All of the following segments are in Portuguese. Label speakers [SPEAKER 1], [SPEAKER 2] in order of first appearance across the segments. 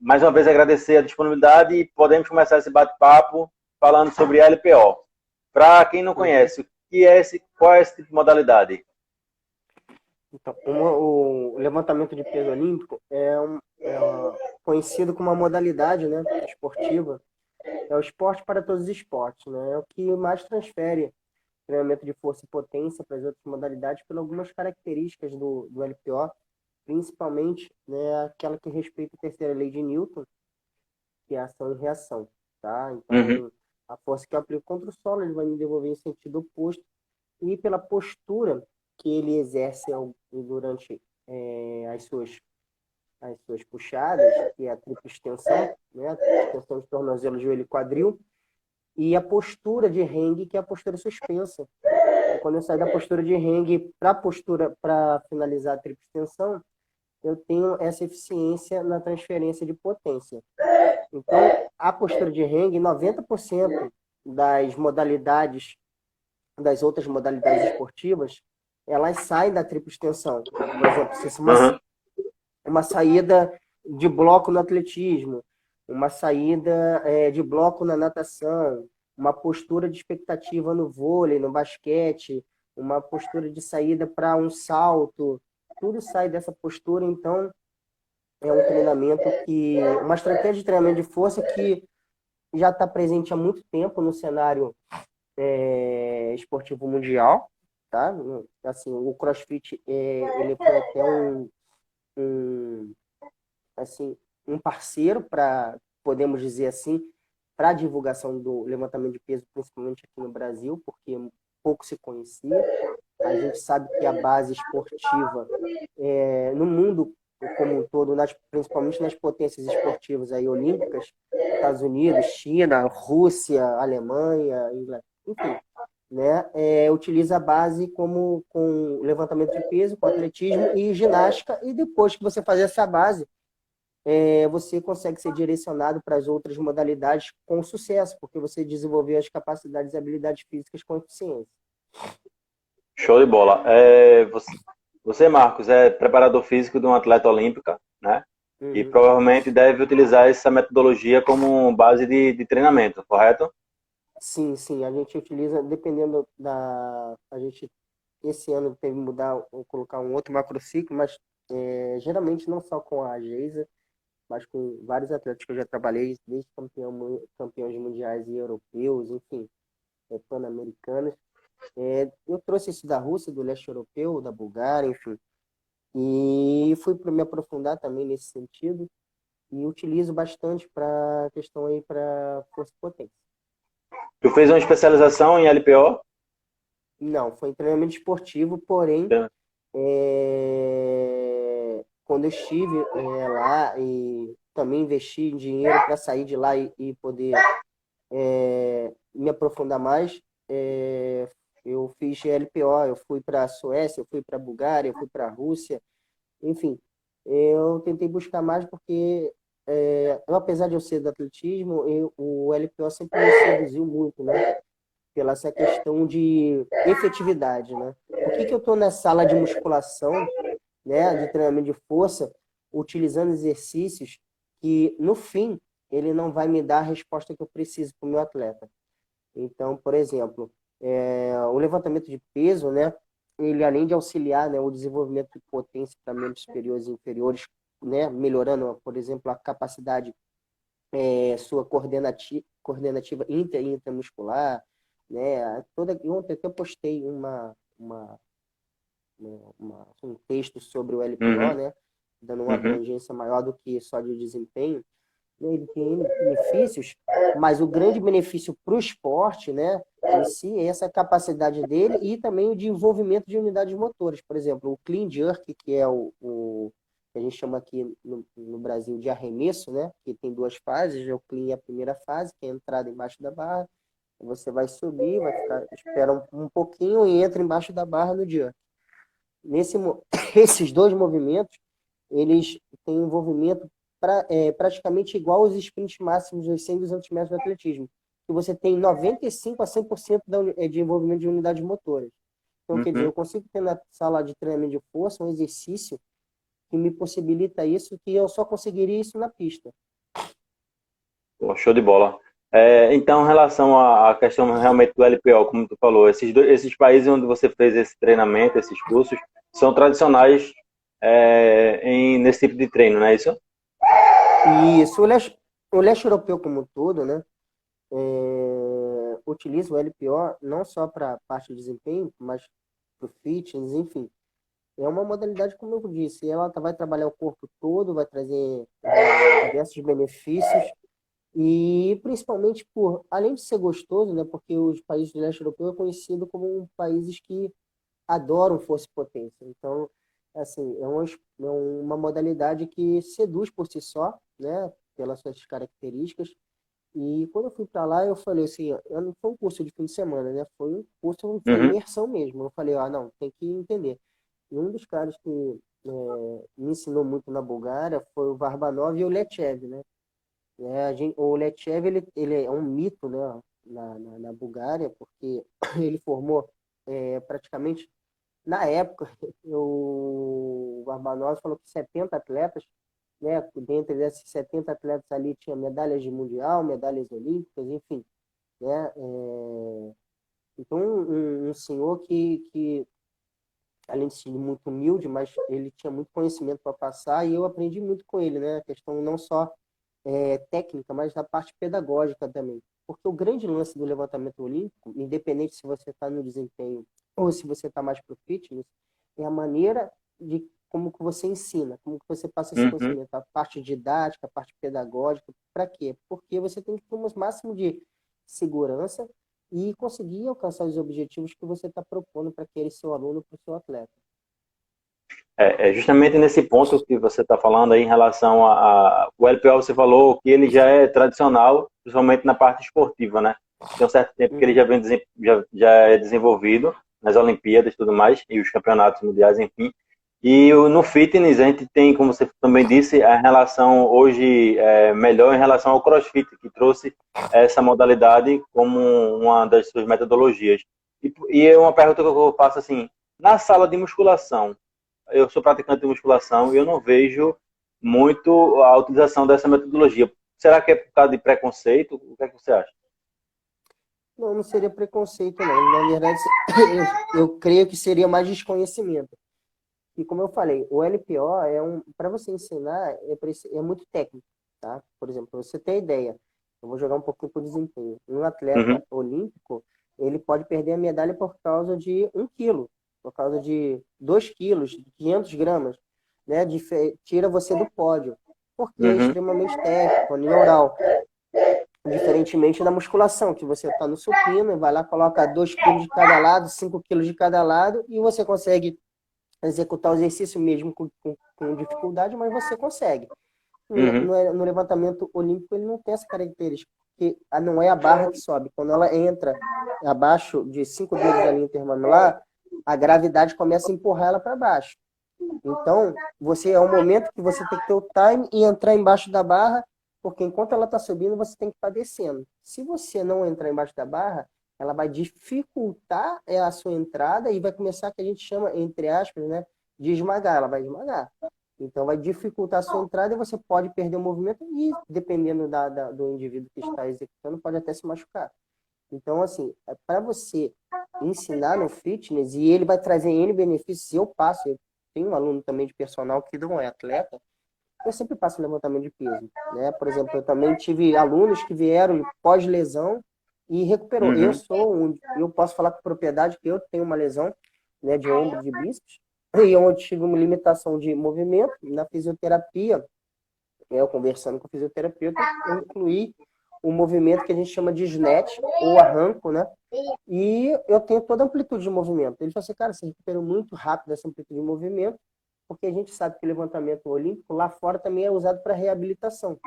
[SPEAKER 1] mais uma vez agradecer a disponibilidade e podemos começar esse bate-papo falando sobre LPO. Para quem não conhece, qual é esse tipo de modalidade?
[SPEAKER 2] Então, o levantamento de peso olímpico conhecido como uma modalidade, né, esportiva. É o esporte para todos os esportes, né? É o que mais transfere treinamento de força e potência para as outras modalidades por algumas características do LPO, principalmente, né, aquela que respeita a terceira lei de Newton, que é a ação e reação, tá?
[SPEAKER 1] Uhum.
[SPEAKER 2] Então, a força que eu aplico contra o solo, ele vai me devolver em sentido oposto, e pela postura que ele exerce durante as suas puxadas, que é a tripla extensão, né? A extensão de tornozelo, joelho e quadril, e a postura de Heng, que é a postura suspensa. E quando eu saio da postura de Heng para a postura para finalizar a tripla extensão, eu tenho essa eficiência na transferência de potência. Então, a postura de Heng, 90% das modalidades, das outras modalidades esportivas, elas saem da tripla extensão. Por exemplo, se
[SPEAKER 1] Uhum.
[SPEAKER 2] uma saída de bloco no atletismo, uma saída de bloco na natação, uma postura de expectativa no vôlei, no basquete, uma postura de saída para um salto, tudo sai dessa postura. Então é um treinamento uma estratégia de treinamento de força que já está presente há muito tempo no cenário esportivo mundial, tá? Assim, o CrossFit ele foi até um assim, um parceiro para, podemos dizer assim, para a divulgação do levantamento de peso, principalmente aqui no Brasil, porque pouco se conhecia. A gente sabe que a base esportiva no mundo como um todo, principalmente nas potências esportivas aí, olímpicas, Estados Unidos, China, Rússia, Alemanha, Inglaterra, enfim, né, utiliza a base com levantamento de peso, com atletismo e ginástica, e depois que você faz essa base, você consegue ser direcionado para as outras modalidades com sucesso, porque você desenvolveu as capacidades e habilidades físicas com eficiência.
[SPEAKER 1] Show de bola. Você, Marcos, é preparador físico de um atleta olímpica, né? E
[SPEAKER 2] Uhum.
[SPEAKER 1] provavelmente deve utilizar essa metodologia como base de treinamento, correto?
[SPEAKER 2] Sim, sim, a gente utiliza, dependendo a gente, esse ano teve que mudar, ou colocar um outro macrociclo, mas geralmente não só com a Geisa, mas com vários atletas que eu já trabalhei, desde campeões mundiais e europeus, enfim, pan-americanos. Eu trouxe isso da Rússia, do leste europeu, da Bulgária, enfim. E fui para me aprofundar também nesse sentido e utilizo bastante para a questão aí para força e potência.
[SPEAKER 1] Tu fez uma especialização em LPO?
[SPEAKER 2] Não, foi em treinamento esportivo, porém, quando eu estive lá e também investi em dinheiro para sair de lá e poder me aprofundar mais, eu fiz LPO, eu fui para a Suécia, eu fui para a Bulgária, eu fui para a Rússia, enfim, eu tentei buscar mais porque, apesar de eu ser do atletismo, o LPO sempre me seduziu muito, né? Pela essa questão de efetividade, né? Por que eu estou na sala de musculação, né, de treinamento de força, utilizando exercícios que, no fim, ele não vai me dar a resposta que eu preciso para o meu atleta? Então, por exemplo, o levantamento de peso, né, ele além de auxiliar, né, o desenvolvimento de potência para membros superiores e inferiores, né, melhorando, por exemplo, a capacidade sua coordenativa e intramuscular, né, ontem até postei um texto sobre o LPO,
[SPEAKER 1] Uhum,
[SPEAKER 2] né, dando uma
[SPEAKER 1] uhum.
[SPEAKER 2] abrangência maior do que só de desempenho. Ele tem benefícios, mas o grande benefício para o esporte, né, em si, é essa capacidade dele e também o desenvolvimento de unidades motoras. Por exemplo, o clean jerk, que é o que a gente chama aqui no Brasil de arremesso, né, que tem duas fases. O clean é a primeira fase, que é a entrada embaixo da barra. Você vai subir, espera um pouquinho e entra embaixo da barra no jerk. Esses dois movimentos, eles têm envolvimento praticamente igual aos sprints máximos dos 100 e 200 metros do atletismo, que você tem 95 a 100% de envolvimento de unidades motoras. Então, quer dizer,
[SPEAKER 1] Uhum.
[SPEAKER 2] eu consigo ter na sala de treinamento de força um exercício que me possibilita isso, que eu só conseguiria isso na pista.
[SPEAKER 1] Pô, show de bola. Então, em relação à questão realmente do LPO, como tu falou, esses países onde você fez esse treinamento, esses cursos, são tradicionais nesse tipo de treino, não é isso?
[SPEAKER 2] Isso, o leste europeu como um todo, né, utiliza o LPO não só para a parte de desempenho, mas para o fitness, enfim. É uma modalidade, como eu disse, ela vai trabalhar o corpo todo, vai trazer diversos benefícios e principalmente além de ser gostoso, né, porque os países do leste europeu é conhecido como países que adoram força e potência. Então, assim, é uma modalidade que seduz por si só, né, pelas suas características. E quando eu fui para lá, eu falei assim, não foi um curso de fim de semana, né? Foi um curso, foi
[SPEAKER 1] Uhum,
[SPEAKER 2] imersão mesmo. Eu falei, não, tem que entender. E um dos caras que me ensinou muito na Bulgária foi o Varbanov e o Lechev, né? O Lechev, ele é um mito, né? Na Bulgária, porque ele formou praticamente, na época, o Varbanov falou que 70 atletas, né? Dentre desses 70 atletas ali tinha medalhas de mundial, medalhas olímpicas, enfim, né? Então, um senhor que, além de ser muito humilde, mas ele tinha muito conhecimento para passar e eu aprendi muito com ele, né? A questão não só técnica, mas da parte pedagógica também. Porque o grande lance do levantamento olímpico, independente se você está no desempenho ou se você está mais para o fitness, é a maneira de como que você ensina, como que você passa esse
[SPEAKER 1] uhum.
[SPEAKER 2] conhecimento, a parte didática, a parte pedagógica. Para quê? Porque você tem que ter um máximo de segurança e conseguir alcançar os objetivos que você está propondo para aquele seu aluno, para o seu atleta.
[SPEAKER 1] É justamente nesse ponto que você está falando aí em relação o LPO, você falou que ele já é tradicional, principalmente na parte esportiva, né? Tem um certo tempo que ele
[SPEAKER 2] Uhum.
[SPEAKER 1] já é desenvolvido nas Olimpíadas e tudo mais, e os campeonatos mundiais, enfim. E no fitness a gente tem, como você também disse, a relação hoje melhor em relação ao CrossFit, que trouxe essa modalidade como uma das suas metodologias. E é uma pergunta que eu faço assim, na sala de musculação, eu sou praticante de musculação e eu não vejo muito a utilização dessa metodologia. Será que é por causa de preconceito? O que é que você acha?
[SPEAKER 2] Não, não seria preconceito, não. Na verdade, eu creio que seria mais desconhecimento. E como eu falei, o LPO para você ensinar, é muito técnico, tá? Por exemplo, pra você ter ideia, eu vou jogar um pouquinho por desempenho. Um atleta
[SPEAKER 1] Uhum,
[SPEAKER 2] olímpico, ele pode perder a medalha por causa de 1 quilo, por causa de 2 quilos, 500 gramas, né? Tira você do pódio, porque é
[SPEAKER 1] uhum,
[SPEAKER 2] extremamente técnico, neural. Diferentemente da musculação, que você está no supino e vai lá, coloca 2 quilos de cada lado, 5 quilos de cada lado, e você consegue executar o exercício mesmo com dificuldade, mas você consegue.
[SPEAKER 1] uhum,
[SPEAKER 2] No levantamento olímpico, ele não tem essa característica, porque não é a barra que sobe. Quando ela entra abaixo de 5 dedos da linha intermanular, a gravidade começa a empurrar ela para baixo. Então, é um momento que você tem que ter o time e entrar embaixo da barra, porque enquanto ela está subindo, você tem que estar descendo. Se você não entrar embaixo da barra, ela vai dificultar a sua entrada e vai começar, que a gente chama, entre aspas, né, de esmagar. Ela vai esmagar. Então, vai dificultar a sua entrada e você pode perder o movimento e, dependendo do indivíduo que está executando, pode até se machucar. Então, assim, para você ensinar no fitness, e ele vai trazer N benefícios, eu passo, eu tenho um aluno também de personal que não é atleta, eu sempre passo levantamento de peso, né? Por exemplo, eu também tive alunos que vieram pós-lesão e recuperou.
[SPEAKER 1] uhum,
[SPEAKER 2] Eu posso falar com propriedade que eu tenho uma lesão, né, de ombro, de bíceps, e onde tive uma limitação de movimento na fisioterapia, eu conversando com o fisioterapeuta, eu incluí um movimento que a gente chama de snatch, ou arranco, né? E eu tenho toda a amplitude de movimento. Ele falou assim, cara, você recuperou muito rápido essa amplitude de movimento, porque a gente sabe que o levantamento olímpico lá fora também é usado para reabilitação,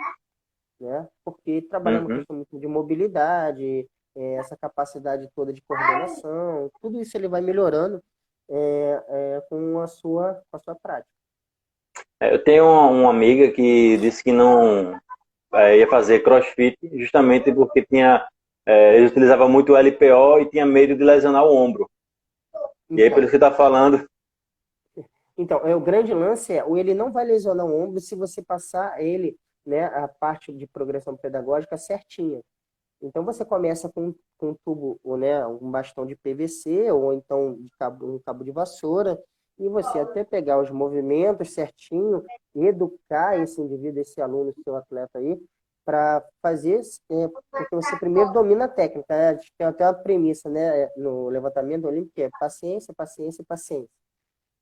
[SPEAKER 2] né? Porque trabalhar uma
[SPEAKER 1] uhum.
[SPEAKER 2] questão muito de mobilidade, essa capacidade toda de coordenação, tudo isso ele vai melhorando com a sua prática.
[SPEAKER 1] Eu tenho uma amiga que disse que não ia fazer CrossFit justamente porque ele utilizava muito o LPO e tinha medo de lesionar o ombro. E aí, por isso
[SPEAKER 2] Então,
[SPEAKER 1] que está falando.
[SPEAKER 2] o grande lance ele não vai lesionar o ombro se você passar ele. né, a parte de progressão pedagógica certinha. Então, você começa com um tubo, ou, né, um bastão de PVC, ou então um cabo de vassoura, e você até pegar os movimentos certinho, educar esse indivíduo, esse aluno, seu atleta aí, para fazer, porque você primeiro domina a técnica, né? A gente tem até uma premissa, né, no levantamento olímpico, que é paciência, paciência e paciência.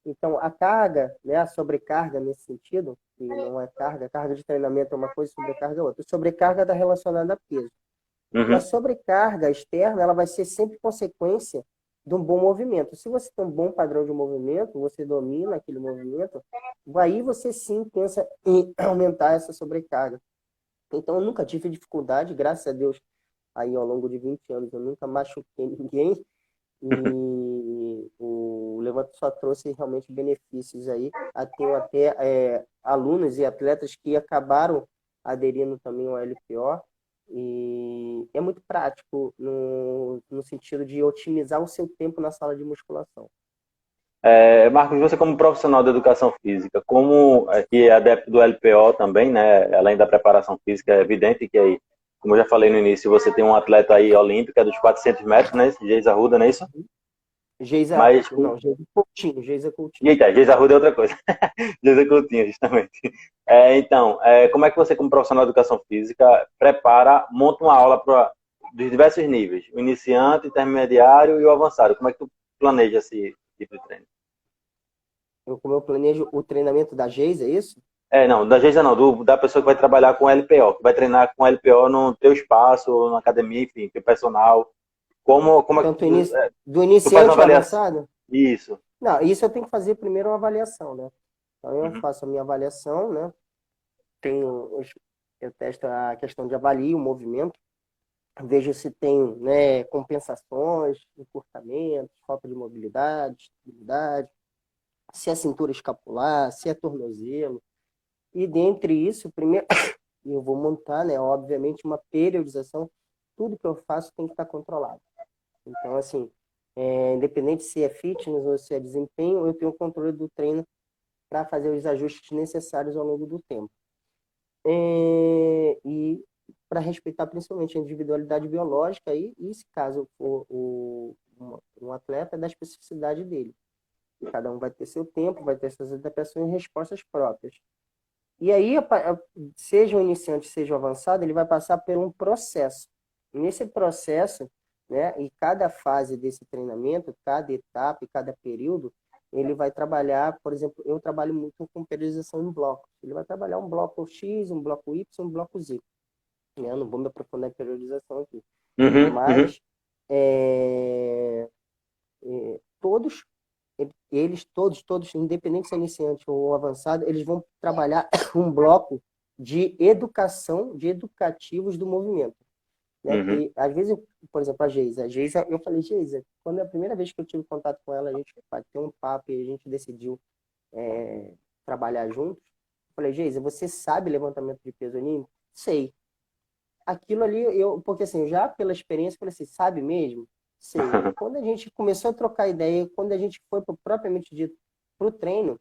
[SPEAKER 2] Então, a carga, né, a sobrecarga nesse sentido, que não é carga, carga de treinamento é uma coisa, sobrecarga é outra. Sobrecarga está relacionada a peso. E a
[SPEAKER 1] Uhum.
[SPEAKER 2] sobrecarga externa, ela vai ser sempre consequência de um bom movimento. Se você tem um bom padrão de movimento, você domina aquele movimento, aí você sim pensa em aumentar essa sobrecarga. Então, eu nunca tive dificuldade, graças a Deus, aí ao longo de 20 anos, eu nunca machuquei ninguém, e o Levante só trouxe realmente benefícios aí. Tenho até alunos e atletas que acabaram aderindo também ao LPO, e é muito prático no sentido de otimizar o seu tempo na sala de musculação.
[SPEAKER 1] Marcos, você como profissional da educação física, como que é adepto do LPO também, né? Além da preparação física, é evidente que aí, como eu já falei no início, você tem um atleta aí olímpico, é dos 400 metros, né? Geisa Arruda, não é isso?
[SPEAKER 2] Geisa,
[SPEAKER 1] Mas,
[SPEAKER 2] não, Geisa Coutinho, Geisa Coutinho.
[SPEAKER 1] eita, Geisa Arruda é outra coisa. Geisa Coutinho, justamente. Então, como é que você como profissional da educação física prepara, monta uma aula para dos diversos níveis, o iniciante, o intermediário e o avançado? Como é que tu planeja esse tipo de treino?
[SPEAKER 2] Como eu planejo o treinamento da Geisa, é isso?
[SPEAKER 1] Não, da Geisa não, da pessoa que vai trabalhar com LPO, que vai treinar com LPO no teu espaço, na academia, enfim, teu personal. Como é que
[SPEAKER 2] Tanto do
[SPEAKER 1] tu faz uma
[SPEAKER 2] iniciante ao
[SPEAKER 1] avaliação?
[SPEAKER 2] avançado?
[SPEAKER 1] Isso.
[SPEAKER 2] Não, isso eu tenho que fazer primeiro uma avaliação, né? Então, eu
[SPEAKER 1] Uhum.
[SPEAKER 2] faço a minha avaliação, né? Eu testo a questão de avalio o movimento, vejo se tem, né, compensações, encurtamentos, falta de mobilidade, estabilidade, se é cintura escapular, se é tornozelo. E dentre isso, primeiro, eu vou montar, né, obviamente, uma periodização. Tudo que eu faço tem que estar controlado. Então, assim, independente se é fitness ou se é desempenho, eu tenho o controle do treino para fazer os ajustes necessários ao longo do tempo. E para respeitar principalmente a individualidade biológica e se caso for um atleta, da especificidade dele. Cada um vai ter seu tempo, vai ter suas adaptações e respostas próprias. E aí, seja o iniciante, seja o avançado, ele vai passar por um processo. Nesse processo, né, e cada fase desse treinamento, cada etapa e cada período, ele vai trabalhar, por exemplo, eu trabalho muito com periodização em blocos. Ele vai trabalhar um bloco X, um bloco Y, um bloco Z. Eu não vou me aprofundar em periodização aqui.
[SPEAKER 1] Uhum, uhum.
[SPEAKER 2] Mas todos, todos, independente se é iniciante ou avançado, eles vão trabalhar um bloco de educação, de educativos do movimento. Né?
[SPEAKER 1] Uhum.
[SPEAKER 2] Que, às vezes, por exemplo, a Geisa, eu falei, Geisa, quando é a primeira vez que eu tive contato com ela, a gente bateu um papo e a gente decidiu trabalhar juntos. Eu falei, Geisa, você sabe levantamento de peso olímpico? Sei. Aquilo ali, porque assim, já pela experiência, eu falei assim, sabe mesmo? Sei. E quando a gente começou a trocar ideia, quando a gente foi propriamente dito para o treino,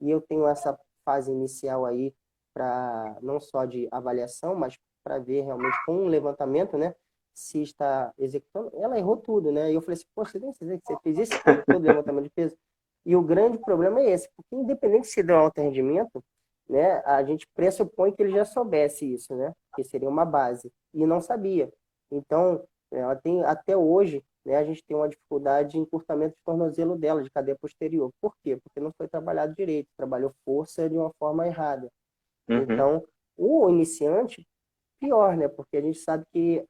[SPEAKER 2] e eu tenho essa fase inicial aí para não só de avaliação, mas para ver realmente com um levantamento, né, se está executando. Ela errou tudo, né? E eu falei assim, poxa, você tem certeza que você fez esse tempo todo de levantamento de peso? E o grande problema é esse, porque independente se deu alto rendimento, né, a gente pressupõe que ele já soubesse isso, né, que seria uma base, e não sabia. Então, ela tem, até hoje, né, a gente tem uma dificuldade de encurtamento de tornozelo dela, de cadeia posterior. Por quê? Porque não foi trabalhado direito, trabalhou força de uma forma errada.
[SPEAKER 1] Uhum.
[SPEAKER 2] Então, o iniciante, pior, né, porque a gente sabe que,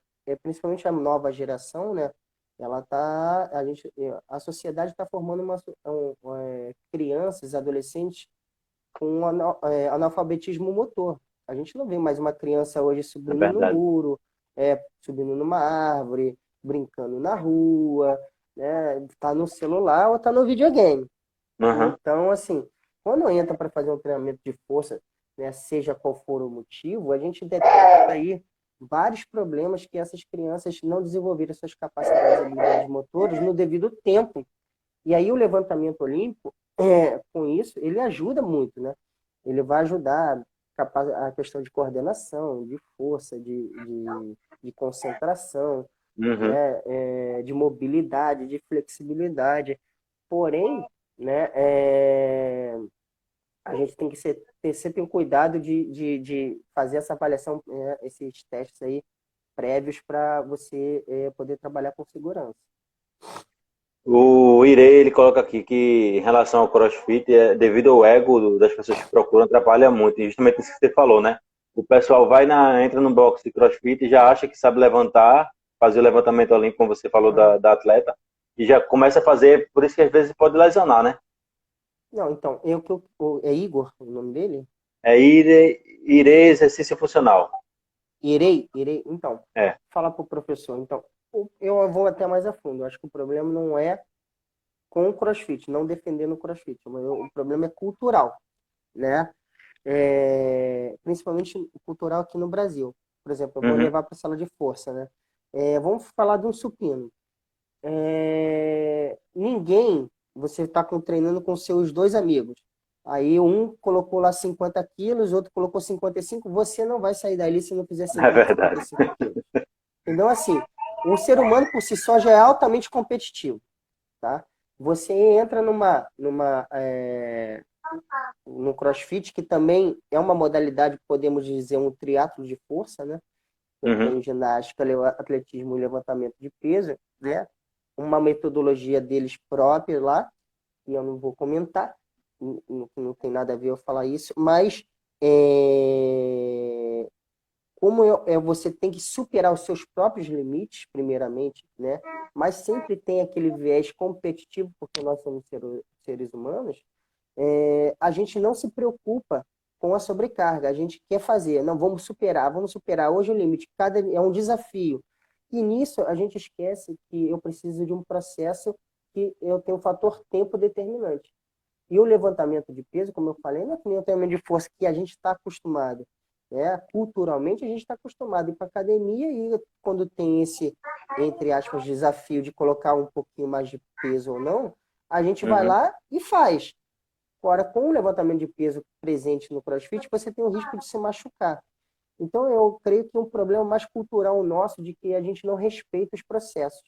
[SPEAKER 2] principalmente a nova geração, né, ela tá, a sociedade está formando crianças, adolescentes com analfabetismo motor. A gente não vê mais uma criança hoje
[SPEAKER 1] É
[SPEAKER 2] subindo no
[SPEAKER 1] verdade.
[SPEAKER 2] muro, subindo numa árvore, brincando na rua, né? Tá no celular ou tá no videogame.
[SPEAKER 1] Uhum.
[SPEAKER 2] Então, assim, quando entra para fazer um treinamento de força, né, seja qual for o motivo, a gente detecta aí vários problemas que essas crianças não desenvolveram suas capacidades e habilidades motoras no devido tempo. E aí o levantamento olímpico, com isso, ele ajuda muito, né? Ele vai ajudar a questão de coordenação, de força, de concentração,
[SPEAKER 1] Uhum.
[SPEAKER 2] né? De mobilidade, de flexibilidade. Porém, né, a gente tem que ter sempre um cuidado de fazer essa avaliação, esses testes aí prévios para você poder trabalhar com segurança.
[SPEAKER 1] O Irei, ele coloca aqui que em relação ao CrossFit, devido ao ego das pessoas que procuram, atrapalha muito. E justamente isso que você falou, né? O pessoal entra no box de CrossFit e já acha que sabe levantar, fazer o levantamento olímpico, como você falou da atleta, e já começa a fazer, por isso que às vezes pode lesionar, né?
[SPEAKER 2] Não, então, é Igor o nome dele?
[SPEAKER 1] É Irei exercício funcional.
[SPEAKER 2] Irei. Então,
[SPEAKER 1] É.
[SPEAKER 2] fala para o professor. Então, eu vou até mais a fundo. Eu acho que o problema não é com o CrossFit, não defendendo o CrossFit. O problema é cultural, né? Principalmente cultural aqui no Brasil. Por exemplo, eu vou
[SPEAKER 1] Uhum.
[SPEAKER 2] levar para a sala de força, né? Vamos falar de um supino. Você está treinando com seus dois amigos. Aí um colocou lá 50 quilos, outro colocou 55. Você não vai sair dali se não fizer
[SPEAKER 1] É
[SPEAKER 2] 50,
[SPEAKER 1] verdade.
[SPEAKER 2] 55 quilos. Então, assim, o ser humano por si só já é altamente competitivo, tá? Você entra no CrossFit, que também é uma modalidade, podemos dizer, um triatlo de força, né? Eu
[SPEAKER 1] Uhum.
[SPEAKER 2] tenho ginástica, atletismo e levantamento de peso, né? Uma metodologia deles própria lá, que eu não vou comentar, não tem nada a ver eu falar isso, mas você tem que superar os seus próprios limites, primeiramente, né? Mas sempre tem aquele viés competitivo, porque nós somos seres humanos, a gente não se preocupa com a sobrecarga, a gente quer fazer, não, vamos superar, hoje o limite, é um desafio. E nisso a gente esquece que eu preciso de um processo que eu tenho um fator tempo determinante. E o levantamento de peso, como eu falei, não é que nem o treinamento de força que a gente está acostumado. Né? Culturalmente, a gente está acostumado a ir para academia e quando tem esse, entre aspas, desafio de colocar um pouquinho mais de peso ou não, a gente vai
[SPEAKER 1] Uhum.
[SPEAKER 2] lá e faz. Agora, com o levantamento de peso presente no CrossFit, você tem o risco de se machucar. Então, eu creio que é um problema mais cultural nosso de que a gente não respeita os processos.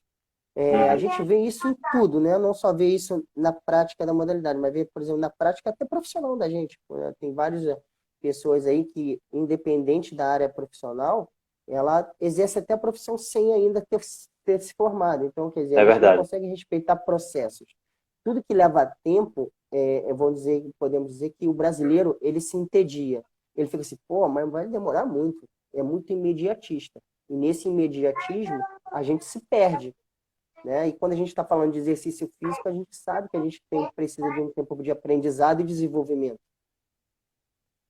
[SPEAKER 2] A
[SPEAKER 1] Uhum.
[SPEAKER 2] gente vê isso em tudo, né? Não só vê isso na prática da modalidade, mas vê, por exemplo, na prática até profissional da gente. Né? Tem várias pessoas aí que, independente da área profissional, ela exerce até a profissão sem ainda ter se formado. Então, quer dizer, a
[SPEAKER 1] É
[SPEAKER 2] gente não
[SPEAKER 1] verdade.
[SPEAKER 2] consegue respeitar processos. Tudo que leva tempo, podemos dizer que o brasileiro, ele se entedia. Ele fica assim, pô, mas vai demorar muito. É muito imediatista. E nesse imediatismo, a gente se perde. Né? E quando a gente está falando de exercício físico, a gente sabe que a gente precisa de um tempo de aprendizado e desenvolvimento.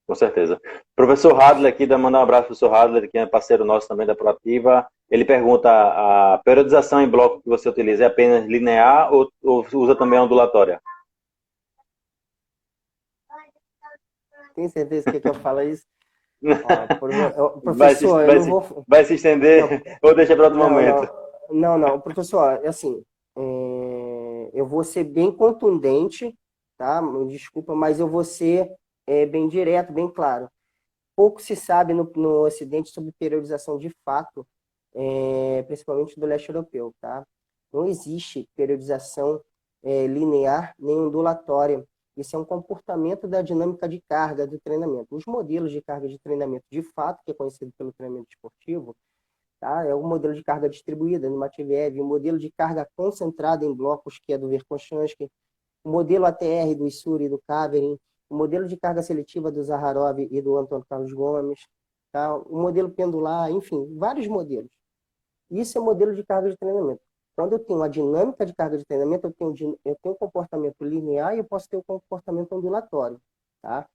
[SPEAKER 1] Com certeza. Professor Hadler aqui, mandar um abraço para o professor Hadler, que é parceiro nosso também da Proativa. Ele pergunta, a periodização em bloco que você utiliza é apenas linear ou usa também ondulatória?
[SPEAKER 2] Tem certeza que eu falo isso? Ó,
[SPEAKER 1] Vai se,
[SPEAKER 2] professor, eu
[SPEAKER 1] vai
[SPEAKER 2] não
[SPEAKER 1] se,
[SPEAKER 2] vou...
[SPEAKER 1] vai se estender
[SPEAKER 2] Não,
[SPEAKER 1] ou deixa para outro
[SPEAKER 2] não,
[SPEAKER 1] momento?
[SPEAKER 2] não. Professor, assim, eu vou ser bem contundente, tá? Desculpa, mas eu vou ser bem direto, bem claro. Pouco se sabe no Ocidente sobre periodização de fato, principalmente do leste europeu, tá? Não existe periodização linear nem ondulatória. Isso é um comportamento da dinâmica de carga do treinamento. Os modelos de carga de treinamento, de fato, que é conhecido pelo treinamento esportivo, tá? É o modelo de carga distribuída, no Matveev, o modelo de carga concentrada em blocos, que é do Verkhoshansky, o modelo ATR do Isuri e do Kaverin, o modelo de carga seletiva do Zaharov e do Antônio Carlos Gomes, tá? O modelo pendular, enfim, vários modelos. Isso é modelo de carga de treinamento. Quando eu tenho a dinâmica de carga de treinamento, eu tenho um comportamento linear e eu posso ter um comportamento ondulatório. Tá?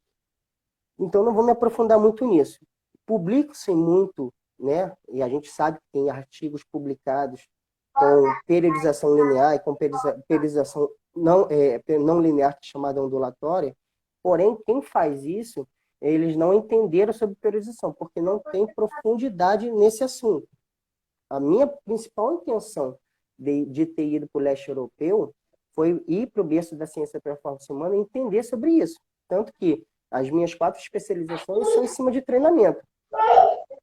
[SPEAKER 2] Então, não vou me aprofundar muito nisso. Publico-se muito, né? E a gente sabe que tem artigos publicados com periodização linear e com periodização não linear, chamada ondulatória. Porém, quem faz isso, eles não entenderam sobre periodização, porque não tem profundidade nesse assunto. A minha principal intenção de ter ido para o leste europeu foi ir para o berço da ciência da performance humana e entender sobre isso. Tanto que As minhas 4 especializações são em cima de treinamento.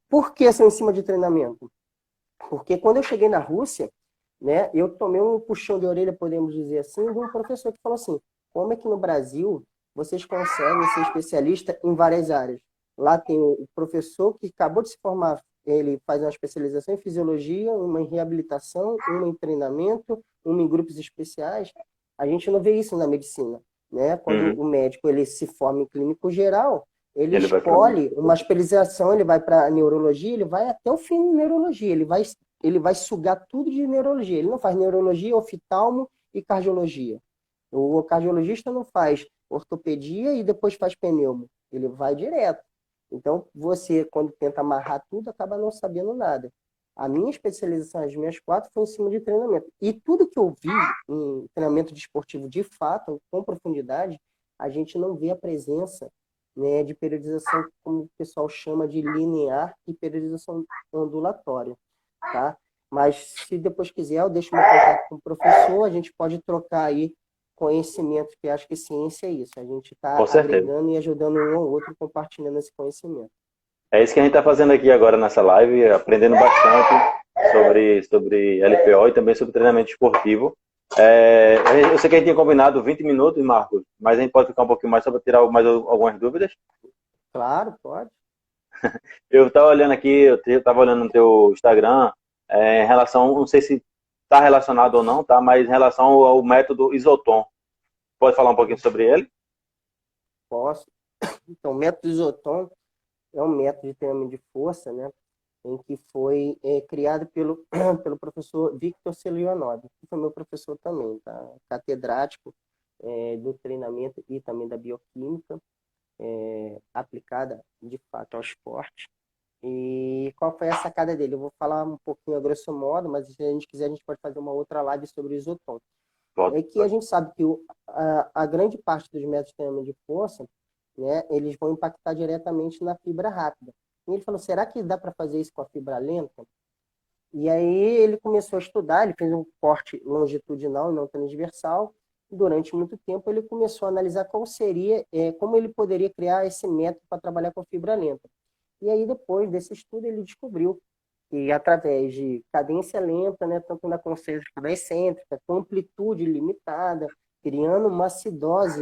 [SPEAKER 2] Por que são em cima de treinamento? Porque quando eu cheguei na Rússia, né, eu tomei um puxão de orelha, podemos dizer assim, de um professor que falou assim: como é que no Brasil vocês conseguem ser especialista em várias áreas? Lá tem o professor que acabou de se formar, ele faz uma especialização em fisiologia, uma em reabilitação, uma em treinamento, uma em grupos especiais. A gente não vê isso na medicina, né? Quando
[SPEAKER 1] Uhum.
[SPEAKER 2] o médico ele se forma em clínico geral, ele
[SPEAKER 1] Ele vai para
[SPEAKER 2] escolhe uma especialização, ele vai para neurologia, ele vai até o fim de neurologia, ele vai sugar tudo de neurologia. Ele não faz neurologia, oftalmo e cardiologia. O cardiologista não faz ortopedia e depois faz pneumo. Ele vai direto. Então, você, quando tenta amarrar tudo, acaba não sabendo nada. A minha especialização, as minhas 4, foi em cima de treinamento. E tudo que eu vi em treinamento desportivo, de fato, com profundidade, a gente não vê a presença, né, de periodização, como o pessoal chama de linear, e periodização ondulatória, tá? Mas se depois quiser, eu deixo meu contato com o professor, a gente pode trocar aí conhecimento, que acho que ciência é isso. A gente está
[SPEAKER 1] Com certeza.
[SPEAKER 2] agregando e ajudando um ao outro, compartilhando esse conhecimento.
[SPEAKER 1] É isso que a gente está fazendo aqui agora nessa live, aprendendo bastante sobre LPO e também sobre treinamento esportivo. Eu sei que a gente tinha combinado 20 minutos, Marcos, mas a gente pode ficar um pouquinho mais só para tirar mais algumas dúvidas.
[SPEAKER 2] Claro, pode.
[SPEAKER 1] Eu estava olhando aqui, eu estava olhando no teu Instagram, em relação, não sei se está relacionado ou não, tá? Mas em relação ao método Isoton. Pode falar um pouquinho sobre ele?
[SPEAKER 2] Posso. Então, o método Isoton é um método de treinamento de força, né? Em que foi criado pelo professor Victor Selianov, que foi meu professor também, tá? Catedrático do treinamento e também da bioquímica, aplicada de fato ao esporte. E qual foi a sacada dele? Eu vou falar um pouquinho a grosso modo, mas se a gente quiser, a gente pode fazer uma outra live sobre o Isoton.
[SPEAKER 1] Pode.
[SPEAKER 2] É que a gente sabe que a grande parte dos métodos de treinamento de força, né, eles vão impactar diretamente na fibra rápida. E ele falou, será que dá para fazer isso com a fibra lenta? E aí ele começou a estudar, ele fez um corte longitudinal e não transversal. Durante muito tempo ele começou a analisar qual seria, como ele poderia criar esse método para trabalhar com fibra lenta. E aí depois desse estudo ele descobriu que através de cadência lenta, né, tanto na concêntrica quanto na excêntrica, com amplitude limitada, criando uma acidose,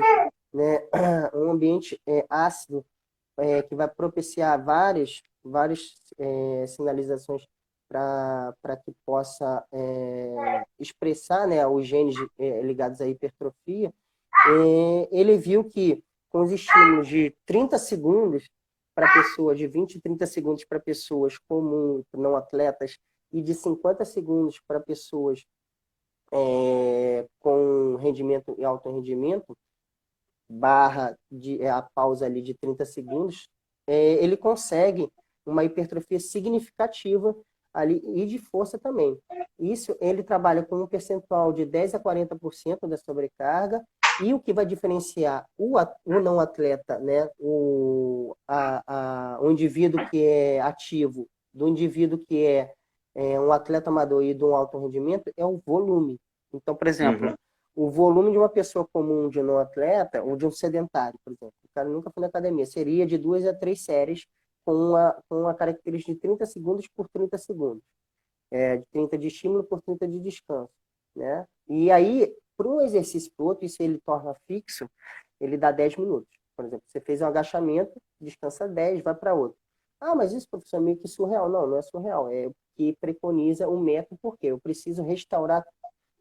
[SPEAKER 2] né, um ambiente ácido, que vai propiciar várias sinalizações para que possa expressar, né, os genes ligados à hipertrofia. Ele viu que com os estímulos de 30 segundos para pessoas, de 20 e 30 segundos para pessoas comuns, não atletas, e de 50 segundos para pessoas com rendimento e alto rendimento, barra a pausa ali de 30 segundos, ele consegue uma hipertrofia significativa ali e de força também. Isso ele trabalha com um percentual de 10 a 40% da sobrecarga, e o que vai diferenciar o não atleta, né, o indivíduo que é ativo do indivíduo que é um atleta amador e de um alto rendimento é o volume. Então, por exemplo,
[SPEAKER 1] Uhum.
[SPEAKER 2] o volume de uma pessoa comum, de não atleta, ou de um sedentário, por exemplo, o cara nunca foi na academia, seria de 2 a 3 séries com uma característica de 30 segundos por 30 segundos. De 30 de estímulo por 30 de descanso, né? E aí, para um exercício para o outro, isso ele torna fixo, ele dá 10 minutos. Por exemplo, você fez um agachamento, descansa 10, vai para outro. Ah, mas isso, professor, é meio que surreal. Não, não é surreal. É o que preconiza o método, porque eu preciso restaurar,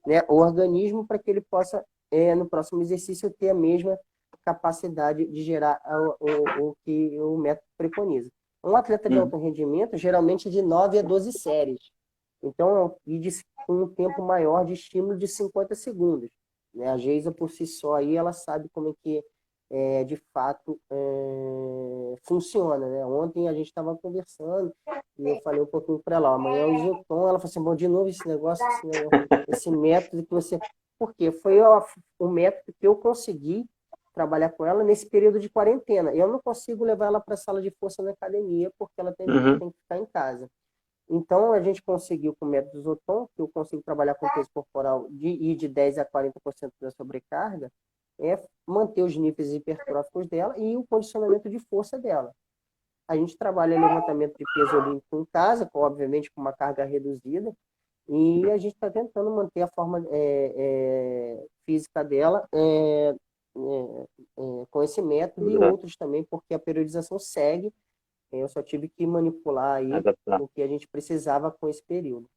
[SPEAKER 2] né, o organismo para que ele possa, no próximo exercício, ter a mesma capacidade de gerar o que o método preconiza. Um atleta de
[SPEAKER 1] Uhum.
[SPEAKER 2] alto rendimento, geralmente de 9 a 12 séries. Então, com um tempo maior de estímulo de 50 segundos. Né? A Geisa, por si só, aí, ela sabe como é que, de fato, funciona. Né? Ontem a gente estava conversando e eu falei um pouquinho para ela, amanhã é o Isoton. Ela falou assim, bom, de novo esse método que você... Por quê? Foi o método que eu consegui trabalhar com ela nesse período de quarentena. Eu não consigo levar ela para a sala de força na academia porque ela tem
[SPEAKER 1] Uhum.
[SPEAKER 2] que ficar em casa. Então, a gente conseguiu, com o método Zoton, que eu consigo trabalhar com peso corporal de 10 a 40% da sobrecarga, é manter os níveis hipertróficos dela e o condicionamento de força dela. A gente trabalha levantamento de peso olímpico em casa, obviamente com uma carga reduzida, e a gente está tentando manter a forma física dela com esse método e outros também, porque a periodização segue. Eu só tive que manipular aí o que a gente precisava com esse período.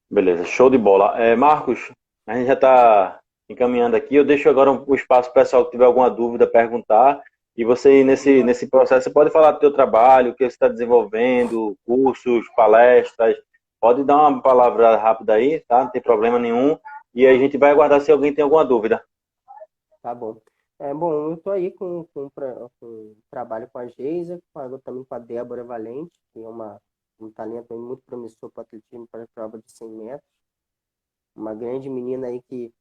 [SPEAKER 1] Beleza, show de bola. Marcos, a gente já está encaminhando aqui. Eu deixo agora o espaço para o pessoal que tiver alguma dúvida perguntar. E você, nesse processo, você pode falar do seu trabalho, o que você está desenvolvendo, cursos, palestras. Pode dar uma palavra rápida aí, tá? Não tem problema nenhum. E a gente vai aguardar se alguém tem alguma dúvida.
[SPEAKER 2] Tá bom. Bom, eu estou aí com trabalho com a Geisa, também com a Débora Valente, que é um talento muito promissor para o atletismo, para a prova de 100 metros. Uma grande menina aí que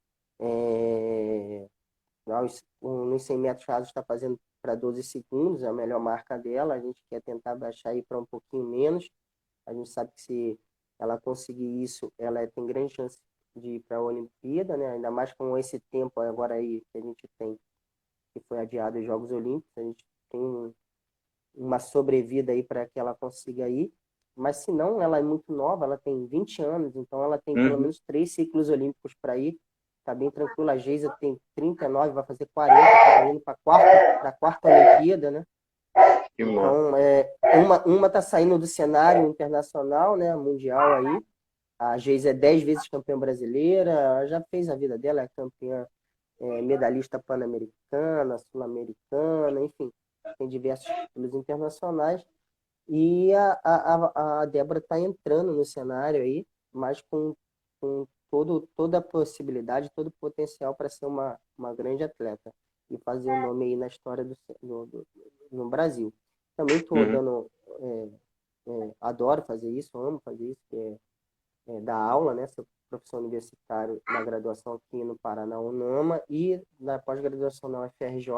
[SPEAKER 2] nos 100 metros rasos está fazendo para 12 segundos, é a melhor marca dela. A gente quer tentar baixar aí para um pouquinho menos. A gente sabe que se ela conseguir isso, ela tem grande chance de ir para a Olimpíada, né? Ainda mais com esse tempo agora aí que a gente tem, que foi adiado os Jogos Olímpicos. A gente tem uma sobrevida aí para que ela consiga ir. Mas se não, ela é muito nova, ela tem 20 anos, então ela tem pelo menos 3 ciclos olímpicos para ir. Tá bem tranquila. A Geisa tem 39, vai fazer 40, tá indo para a quarta Olimpíada, né? Então, uma tá saindo do cenário internacional, né, mundial aí. A Geisa é 10 vezes campeã brasileira, já fez a vida dela, é campeã medalhista pan-americana, sul-americana, enfim, tem diversos títulos internacionais. E a Débora está entrando no cenário aí, mas com toda a possibilidade, todo o potencial para ser uma grande atleta e fazer um nome aí na história no Brasil. Também estou dando, adoro fazer isso, amo fazer isso, que dar aula, né? Sou professor universitário na graduação aqui no Paraná, UNAMA, e na pós-graduação na UFRJ,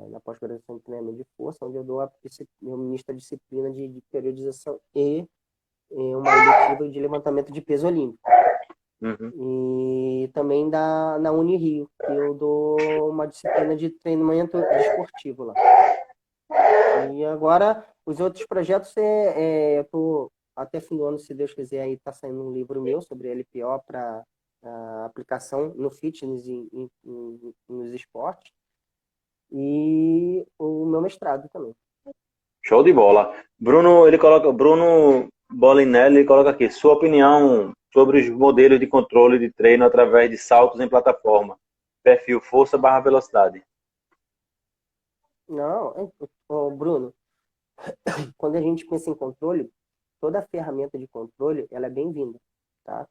[SPEAKER 2] na pós-graduação em treinamento de força, onde eu eu ministro a disciplina de periodização e uma eletiva de levantamento de peso olímpico. E também na Unirio, que eu dou uma disciplina de treinamento esportivo lá. E agora, os outros projetos, eu tô até fim do ano, se Deus quiser, aí tá saindo um livro meu sobre LPO para aplicação no fitness e nos esportes. E o meu mestrado também.
[SPEAKER 1] Show de bola. Bruno Bolinelli, ele coloca aqui, sua opinião sobre os modelos de controle de treino através de saltos em plataforma. Perfil força/velocidade.
[SPEAKER 2] Não, Bruno, quando a gente pensa em controle, toda ferramenta de controle, ela é bem-vinda, tá?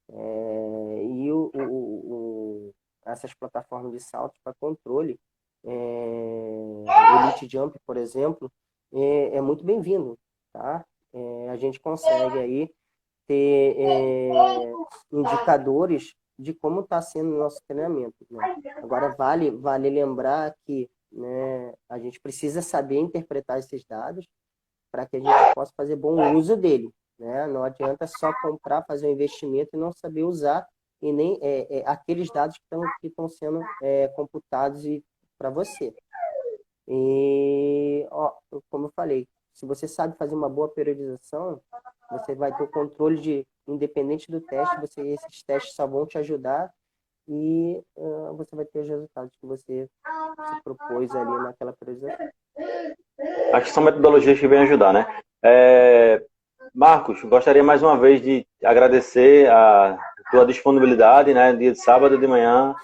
[SPEAKER 2] E essas plataformas de salto para controle, Elite Jump, por exemplo, é muito bem-vindo, tá? A gente consegue aí ter indicadores de como está sendo o nosso treinamento, né? Agora, vale lembrar que, né, a gente precisa saber interpretar esses dados para que a gente possa fazer bom uso dele, né? Não adianta só comprar, fazer um investimento e não saber usar, e nem aqueles dados que estão sendo computados para você. E, como eu falei, se você sabe fazer uma boa periodização, você vai ter o controle independente do teste, esses testes só vão te ajudar e você vai ter os resultados que você se propôs ali naquela periodização.
[SPEAKER 1] Acho que são metodologias que vêm ajudar, né? Marcos, gostaria mais uma vez de agradecer a tua disponibilidade, né? Dia de sábado de manhã,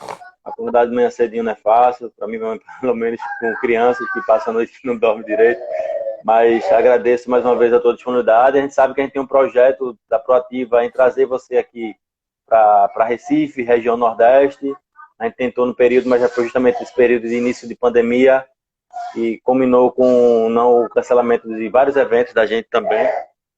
[SPEAKER 1] acordar de manhã cedinho não é fácil, para mim, pelo menos com crianças que passam a noite e não dormem direito. Mas agradeço mais uma vez a tua disponibilidade. A gente sabe que a gente tem um projeto da Proativa em trazer você aqui para Recife, região Nordeste. A gente tentou no período, mas já foi justamente esse período de início de pandemia e combinou com o cancelamento de vários eventos da gente também.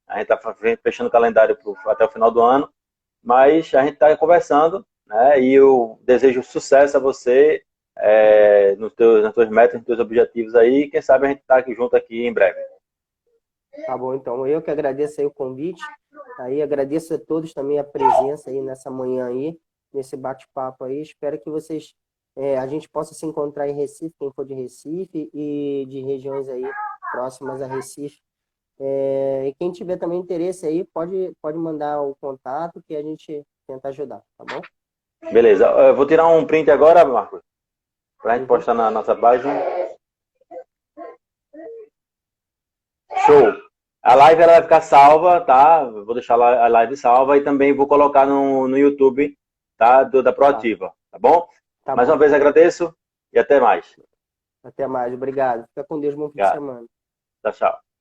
[SPEAKER 1] A gente está fechando o calendário até o final do ano, mas a gente está conversando, né? E eu desejo sucesso a você nas tuas metas, nos teus objetivos aí. Quem sabe a gente está aqui junto aqui em breve.
[SPEAKER 2] Tá bom, então eu que agradeço aí o convite. Aí agradeço a todos também a presença aí nessa manhã aí. nesse bate-papo aí. Espero que vocês, a gente possa se encontrar em Recife, quem for de Recife e de regiões aí próximas a Recife. E quem tiver também interesse aí, pode mandar o contato que a gente tenta ajudar, tá bom?
[SPEAKER 1] Beleza. Eu vou tirar um print agora, Marcos, pra gente
[SPEAKER 2] Uhum.
[SPEAKER 1] postar na nossa página. Show. A live ela vai ficar salva, tá? Vou deixar a live salva e também vou colocar no YouTube, tá? Da Proativa, tá bom?
[SPEAKER 2] Tá
[SPEAKER 1] Mais
[SPEAKER 2] bom.
[SPEAKER 1] uma vez agradeço e até mais.
[SPEAKER 2] Até mais. Obrigado. Fica com Deus. Bom fim de
[SPEAKER 1] Obrigado.
[SPEAKER 2] semana.
[SPEAKER 1] Tchau, tchau.